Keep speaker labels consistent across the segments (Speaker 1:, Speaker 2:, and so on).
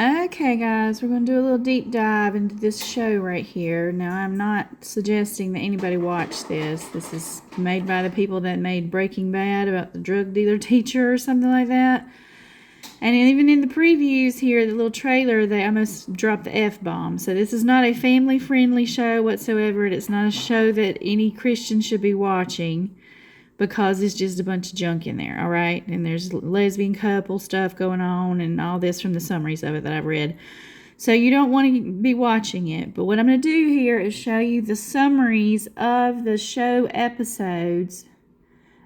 Speaker 1: Okay, guys, we're going to do a little deep dive into this show right here. Now, I'm not suggesting that anybody watch this. This is made by the people that made Breaking Bad about the drug dealer teacher or something like that. And even in the previews here, the little trailer, they almost dropped the F-bomb. So this is not a family-friendly show whatsoever. It's not a show that any Christian should be watching, because it's just a bunch of junk in there, all right? And there's lesbian couple stuff going on and all this from the summaries of it that I've read. So you don't want to be watching it. But what I'm going to do here is show you the summaries of the show episodes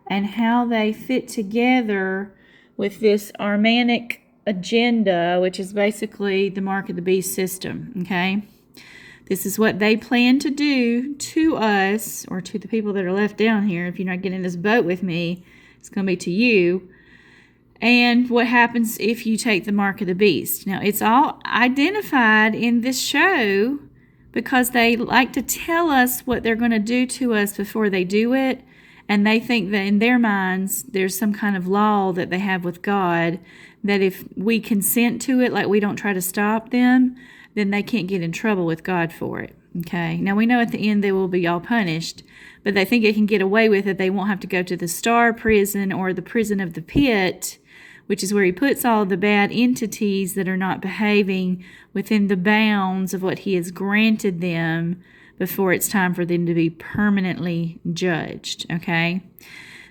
Speaker 1: and how they fit together with this Armanic agenda, which is basically the Mark of the Beast system, okay? This is what they plan to do to us, or to the people that are left down here. If you're not getting in this boat with me, it's going to be to you. And what happens if you take the Mark of the Beast. Now, it's all identified in this show because they like to tell us what they're going to do to us before they do it. And they think that in their minds, there's some kind of law that they have with God that if we consent to it, like we don't try to stop them, then they can't get in trouble with God for it, okay? Now, we know at the end they will be all punished, but they think they can get away with it. They won't have to go to the star prison or the prison of the pit, which is where he puts all the bad entities that are not behaving within the bounds of what he has granted them before it's time for them to be permanently judged, okay?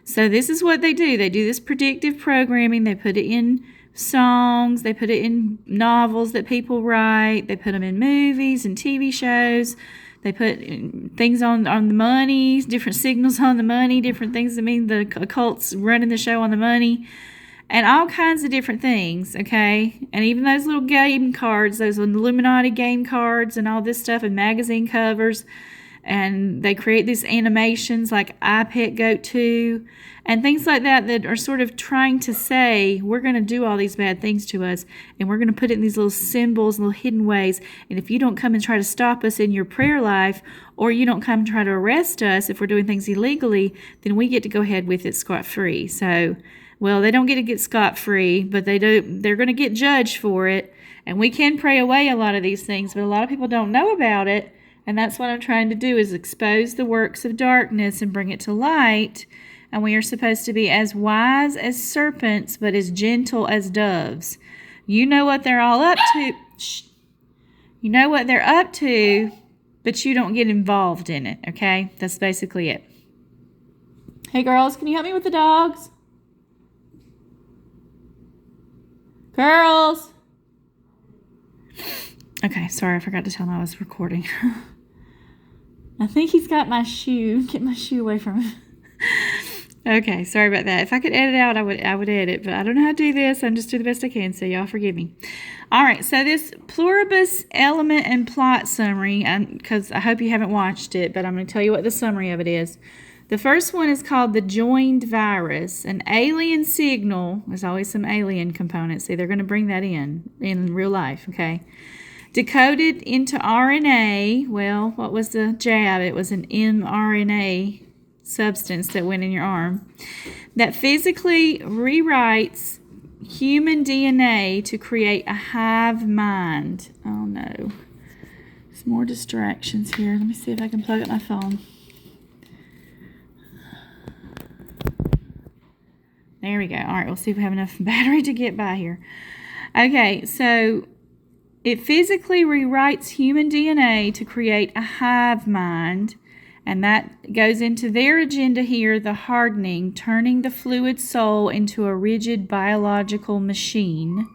Speaker 1: So this is what they do. They do this predictive programming. They put it in songs, they put it in novels that people write, they put them in movies and TV shows, they put things on the money, different signals on the money, different things that mean the occult's running the show on the money, and all kinds of different things, okay? And even those little game cards, those Illuminati game cards and all this stuff, and magazine covers, and they create these animations like I Pet Goat 2 and things like that that are sort of trying to say, we're going to do all these bad things to us, and we're going to put it in these little symbols, little hidden ways, and if you don't come and try to stop us in your prayer life, or you don't come and try to arrest us if we're doing things illegally, then we get to go ahead with it scot-free. So, well, they don't get scot-free, but they're going to get judged for it, and we can pray away a lot of these things, but a lot of people don't know about it. And that's what I'm trying to do, is expose the works of darkness and bring it to light. And we are supposed to be as wise as serpents, but as gentle as doves. You know what they're all up to. Shh. You know what they're up to, but you don't get involved in it, okay? That's basically it. Hey, girls, can you help me with the dogs? Girls! Okay, sorry, I forgot to tell him I was recording. I think he's got my shoe. Get my shoe away from him. Okay, sorry about that. If I could edit out, I would edit, but I don't know how to do this. I'm just doing the best I can, so y'all forgive me. All right, so this Pluribus element and plot summary, because I hope you haven't watched it, but I'm going to tell you what the summary of it is. The first one is called the joined virus. An alien signal, there's always some alien components. See, they're going to bring that in real life, okay? Decoded into RNA. Well, what was the jab? It was an mRNA substance that went in your arm that physically rewrites human DNA to create a hive mind. Oh no. There's more distractions here. Let me see if I can plug up my phone. There we go. All right, we'll see if we have enough battery to get by here. Okay, so it physically rewrites human DNA to create a hive mind, and that goes into their agenda here, the hardening, turning the fluid soul into a rigid biological machine.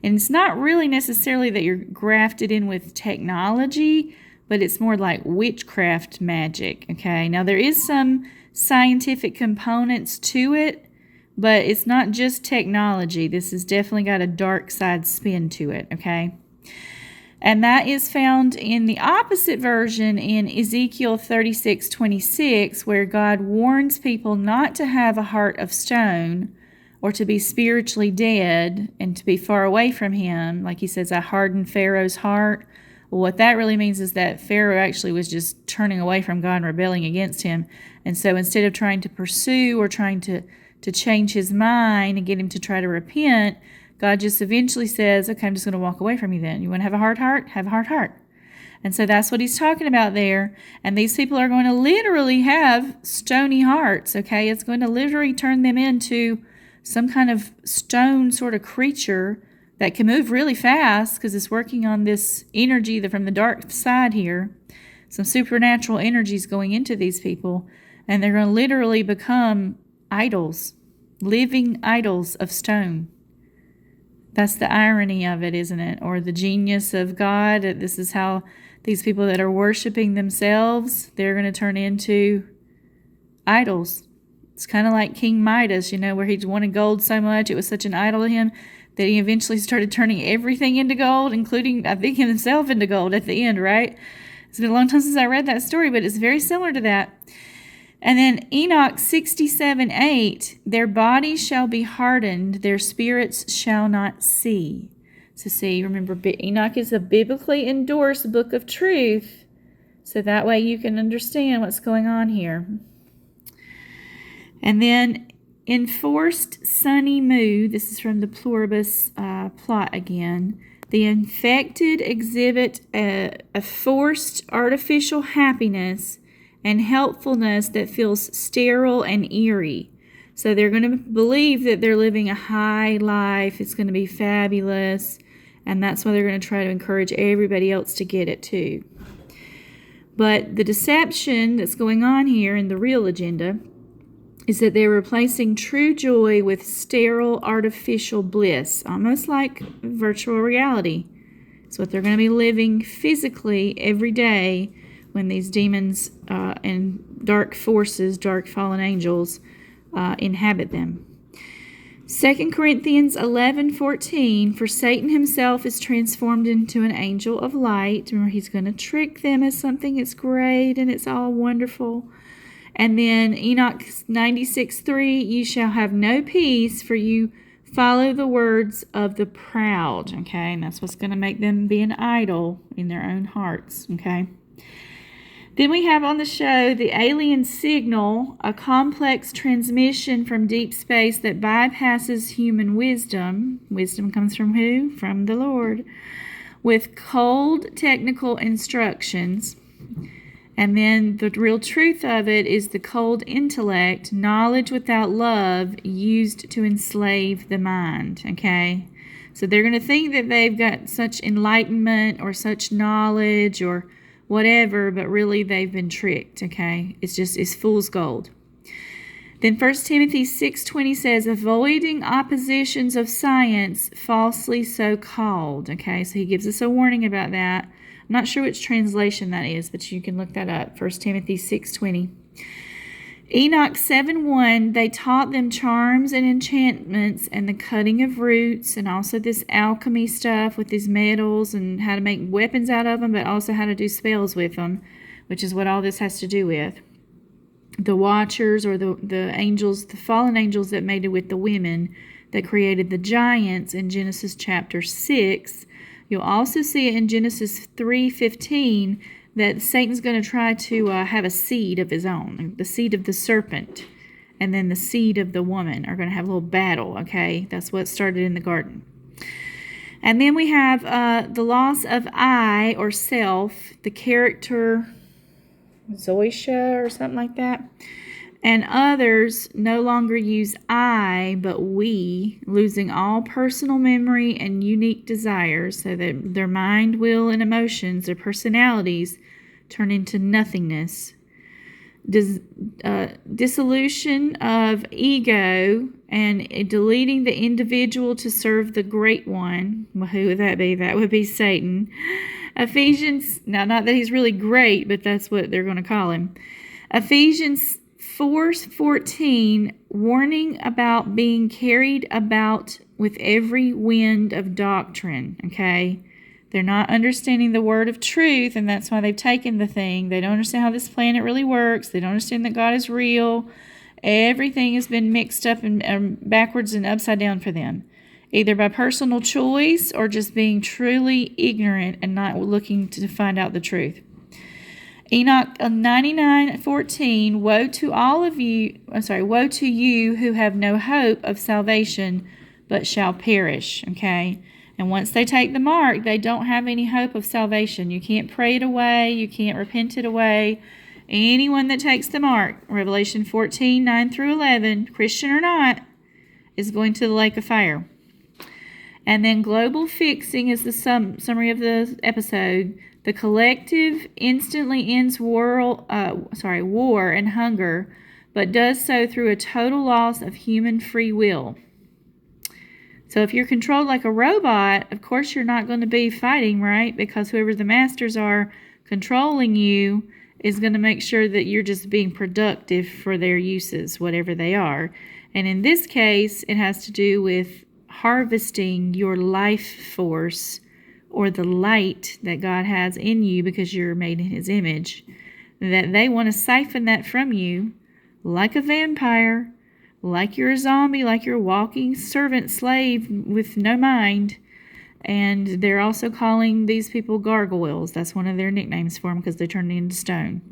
Speaker 1: And it's not really necessarily that you're grafted in with technology, but it's more like witchcraft magic, okay? Now, there is some scientific components to it, but it's not just technology. This has definitely got a dark side spin to it, okay? And that is found in the opposite version in Ezekiel 36:26, where God warns people not to have a heart of stone or to be spiritually dead and to be far away from him. Like he says, I hardened Pharaoh's heart. Well, what that really means is that Pharaoh actually was just turning away from God and rebelling against him. And so instead of trying to pursue or trying to change his mind and get him to try to repent, God just eventually says, okay, I'm just going to walk away from you then. You want to have a hard heart? Have a hard heart. And so that's what he's talking about there. And these people are going to literally have stony hearts, okay? It's going to literally turn them into some kind of stone sort of creature that can move really fast because it's working on this energy from the dark side here. Some supernatural energies going into these people. And they're going to literally become idols, living idols of stone. That's the irony of it, isn't it? Or the genius of God. This is how these people that are worshiping themselves, they're going to turn into idols. It's kind of like King Midas, where he wanted gold so much, it was such an idol to him, that he eventually started turning everything into gold, including, I think, himself into gold at the end, right? It's been a long time since I read that story, but it's very similar to that. And then Enoch 67:8, their bodies shall be hardened, their spirits shall not see. So see, remember, Enoch is a biblically endorsed book of truth. So that way you can understand what's going on here. And then enforced sunny mood, this is from the Pluribus plot again. The infected exhibit a forced artificial happiness and helpfulness that feels sterile and eerie. So they're going to believe that they're living a high life. It's going to be fabulous. And that's why they're going to try to encourage everybody else to get it too. But the deception that's going on here in the real agenda is that they're replacing true joy with sterile artificial bliss, almost like virtual reality. It's what they're going to be living physically every day when these demons and dark forces, dark fallen angels, inhabit them. 2 Corinthians 11:14, for Satan himself is transformed into an angel of light. Remember, he's going to trick them as something that's great and it's all wonderful. And then Enoch 96:3, you shall have no peace, for you follow the words of the proud. Okay, and that's what's going to make them be an idol in their own hearts. Okay. Then we have on the show the alien signal, a complex transmission from deep space that bypasses human wisdom. Wisdom comes from who? From the Lord. With cold technical instructions. And then the real truth of it is the cold intellect, knowledge without love, used to enslave the mind. Okay? So they're going to think that they've got such enlightenment or such knowledge or whatever, but really they've been tricked, okay? It's fool's gold. Then 1 Timothy 6:20 says, avoiding oppositions of science, falsely so called, okay? So he gives us a warning about that. I'm not sure which translation that is, but you can look that up, 1 Timothy 6:20. Enoch 7:1, they taught them charms and enchantments and the cutting of roots and also this alchemy stuff with these metals and how to make weapons out of them, but also how to do spells with them, which is what all this has to do with. The watchers or the angels, the fallen angels that made it with the women that created the giants in Genesis chapter 6. You'll also see it in Genesis 3:15 that Satan's going to try to have a seed of his own, the seed of the serpent, and then the seed of the woman are going to have a little battle, okay? That's what started in the garden. And then we have the loss of I, or self, the character Zoisha or something like that. And others no longer use I, but we, losing all personal memory and unique desires, so that their mind, will, and emotions, their personalities, turn into nothingness. Dissolution of ego and deleting the individual to serve the great one. Well, who would that be? That would be Satan. Ephesians, now not that he's really great, but that's what they're going to call him. Ephesians 4:14, warning about being carried about with every wind of doctrine, okay? They're not understanding the word of truth, and that's why they've taken the thing. They don't understand how this planet really works. They don't understand that God is real. Everything has been mixed up and backwards and upside down for them, either by personal choice or just being truly ignorant and not looking to find out the truth. Enoch 99:14, woe to you who have no hope of salvation, but shall perish. Okay? And once they take the mark, they don't have any hope of salvation. You can't pray it away. You can't repent it away. Anyone that takes the mark, Revelation 14, 9 through 11, Christian or not, is going to the lake of fire. And then global fixing is the summary of the episode. The collective instantly ends war and hunger, but does so through a total loss of human free will. So if you're controlled like a robot, of course you're not going to be fighting, right? Because whoever the masters are controlling you is going to make sure that you're just being productive for their uses, whatever they are. And in this case, it has to do with harvesting your life force or the light that God has in you because you're made in His image. That they want to siphon that from you like a vampire, like you're a zombie, like you're a walking servant slave with no mind. And they're also calling these people gargoyles. That's one of their nicknames for them because they turned into stone.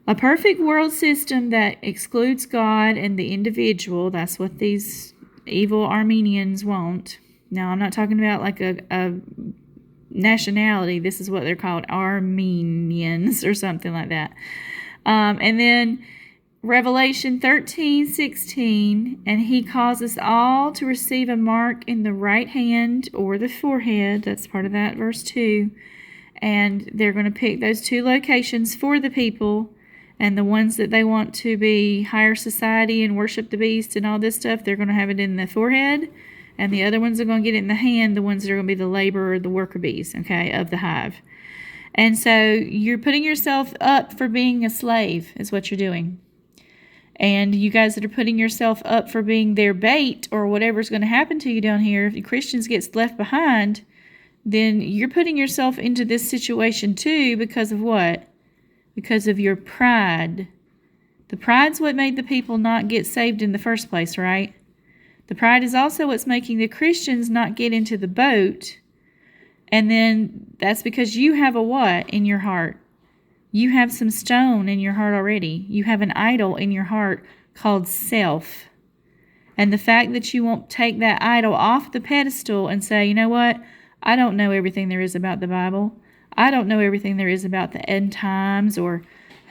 Speaker 1: A perfect world system that excludes God and the individual, that's what these evil Armenians want. Now, I'm not talking about like a nationality. This is what they're called, Armenians or something like that. And then Revelation 13:16, and He causes all to receive a mark in the right hand or the forehead. That's part of that verse 2. And they're going to pick those two locations for the people, and the ones that they want to be higher society and worship the beast and all this stuff, they're going to have it in the forehead, and the other ones are going to get it in the hand, the ones that are going to be the laborer, the worker bees, okay, of the hive. And so you're putting yourself up for being a slave is what you're doing. And you guys that are putting yourself up for being their bait or whatever's going to happen to you down here, if the Christians gets left behind, then you're putting yourself into this situation too because of what? Because of your pride. The pride's what made the people not get saved in the first place, right? The pride is also what's making the Christians not get into the boat. And then that's because you have a what in your heart? You have some stone in your heart already. You have an idol in your heart called self. And the fact that you won't take that idol off the pedestal and say, you know what? I don't know everything there is about the Bible. I don't know everything there is about the end times or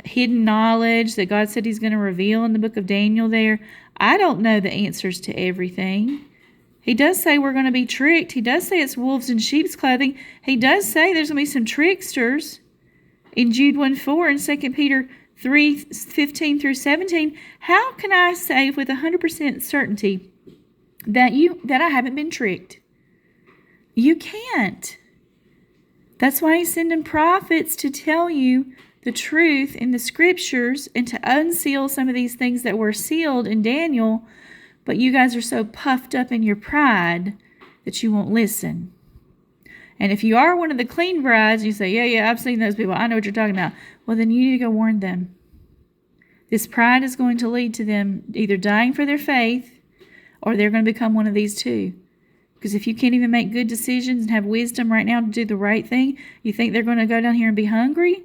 Speaker 1: hidden knowledge that God said He's going to reveal in the book of Daniel there. I don't know the answers to everything. He does say we're going to be tricked. He does say it's wolves in sheep's clothing. He does say there's going to be some tricksters in Jude 1:4 and 2 Peter 3:15 through 17. How can I say with 100% certainty that I haven't been tricked? You can't. That's why He's sending prophets to tell you the truth in the scriptures and to unseal some of these things that were sealed in Daniel, but you guys are so puffed up in your pride that you won't listen. And if you are one of the clean brides, you say, yeah, I've seen those people. I know what you're talking about. Well, then you need to go warn them. This pride is going to lead to them either dying for their faith or they're going to become one of these two. Because if you can't even make good decisions and have wisdom right now to do the right thing, you think they're going to go down here and be hungry?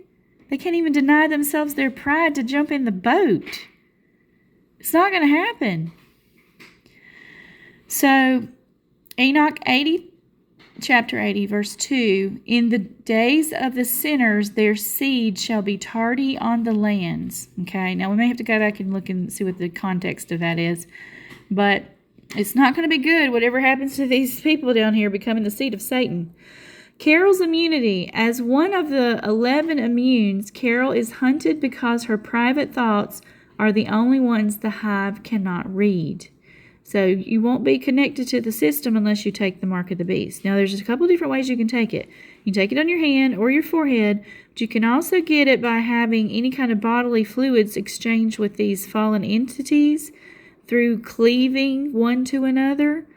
Speaker 1: They can't even deny themselves their pride to jump in the boat. It's not going to happen. So, Enoch 80, chapter 80, verse 2, in the days of the sinners, their seed shall be tardy on the lands. Okay, now we may have to go back and look and see what the context of that is. But it's not going to be good, whatever happens to these people down here becoming the seed of Satan. Carol's immunity. As one of the 11 immunes, Carol is hunted because her private thoughts are the only ones the hive cannot read. So you won't be connected to the system unless you take the mark of the beast. Now, there's a couple different ways you can take it. You can take it on your hand or your forehead, but you can also get it by having any kind of bodily fluids exchanged with these fallen entities through cleaving one to another.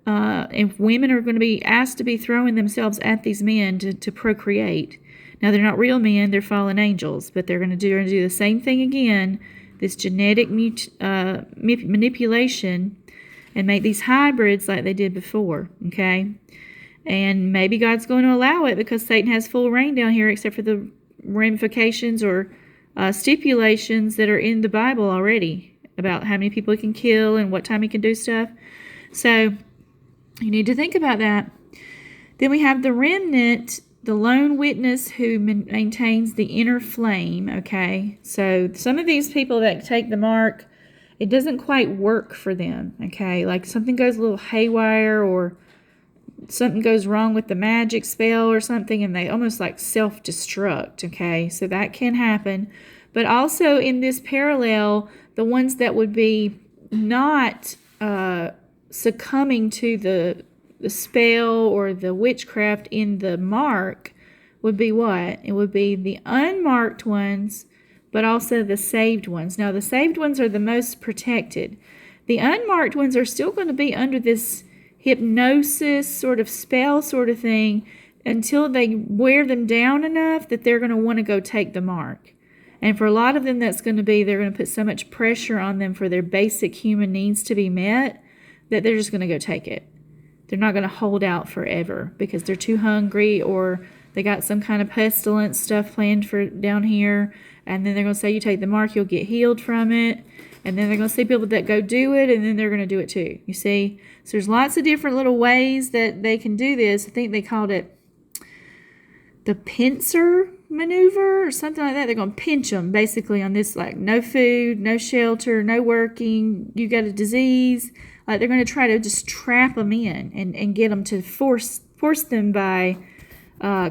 Speaker 1: And women are going to be asked to be throwing themselves at these men to procreate. Now, they're not real men, they're fallen angels, but they're going to do the same thing again, this genetic manipulation, and make these hybrids like they did before, okay? And maybe God's going to allow it because Satan has full reign down here except for the ramifications or stipulations that are in the Bible already about how many people he can kill and what time he can do stuff. So you need to think about that. Then we have the remnant, the lone witness who maintains the inner flame, okay? So some of these people that take the mark, it doesn't quite work for them, okay? Like something goes a little haywire or something goes wrong with the magic spell or something, and they almost like self-destruct, okay? So that can happen. But also in this parallel, the ones that would be not succumbing to the spell or the witchcraft in the mark would be what? It would be the unmarked ones, but also the saved ones. Now, the saved ones are the most protected. The unmarked ones are still going to be under this hypnosis sort of spell sort of thing until they wear them down enough that they're going to want to go take the mark. And for a lot of them, that's going to be, they're going to put so much pressure on them for their basic human needs to be met that they're just going to go take it. They're not going to hold out forever because they're too hungry, or they got some kind of pestilence stuff planned for down here. And then they're going to say, you take the mark, you'll get healed from it. And then they're going to see people that go do it, and then they're going to do it too. You see? So there's lots of different little ways that they can do this. I think they called it the pincer maneuver or something like that. They're going to pinch them basically on this, like no food, no shelter, no working, you got a disease. Like they're going to try to just trap them in and get them to force them by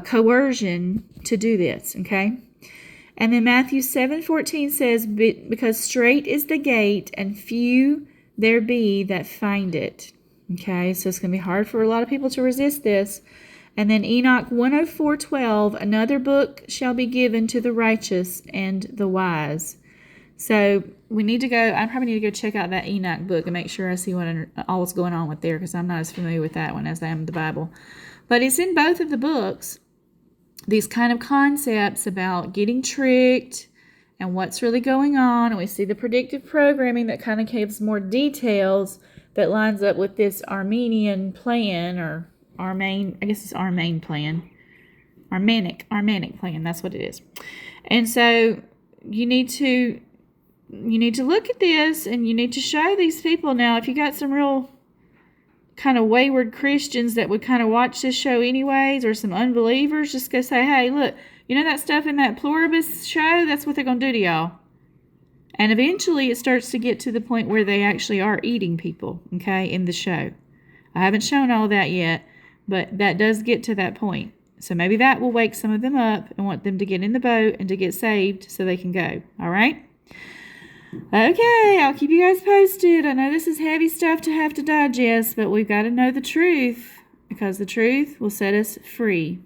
Speaker 1: coercion to do this, okay? And then Matthew 7:14 says, because strait is the gate and few there be that find it. Okay, so it's going to be hard for a lot of people to resist this. And then Enoch 104:12, another book shall be given to the righteous and the wise. So we need to go, I probably need to go check out that Enoch book and make sure I see what all's going on with there, because I'm not as familiar with that one as I am the Bible. But it's in both of the books, these kind of concepts about getting tricked and what's really going on. And we see the predictive programming that kind of gives more details that lines up with this Armenian plan, or Armenian plan. Armenic plan, that's what it is. And so you need to look at this, and you need to show these people. Now, if you got some real kind of wayward Christians that would kind of watch this show anyways, or some unbelievers, just go say, hey, look, you know that stuff in that Pluribus show? That's what they're going to do to y'all. And eventually it starts to get to the point where they actually are eating people, okay, in the show. I haven't shown all that yet, but that does get to that point. So maybe that will wake some of them up and want them to get in the boat and to get saved so they can go. All right? Okay, I'll keep you guys posted. I know this is heavy stuff to have to digest, but we've got to know the truth, because the truth will set us free.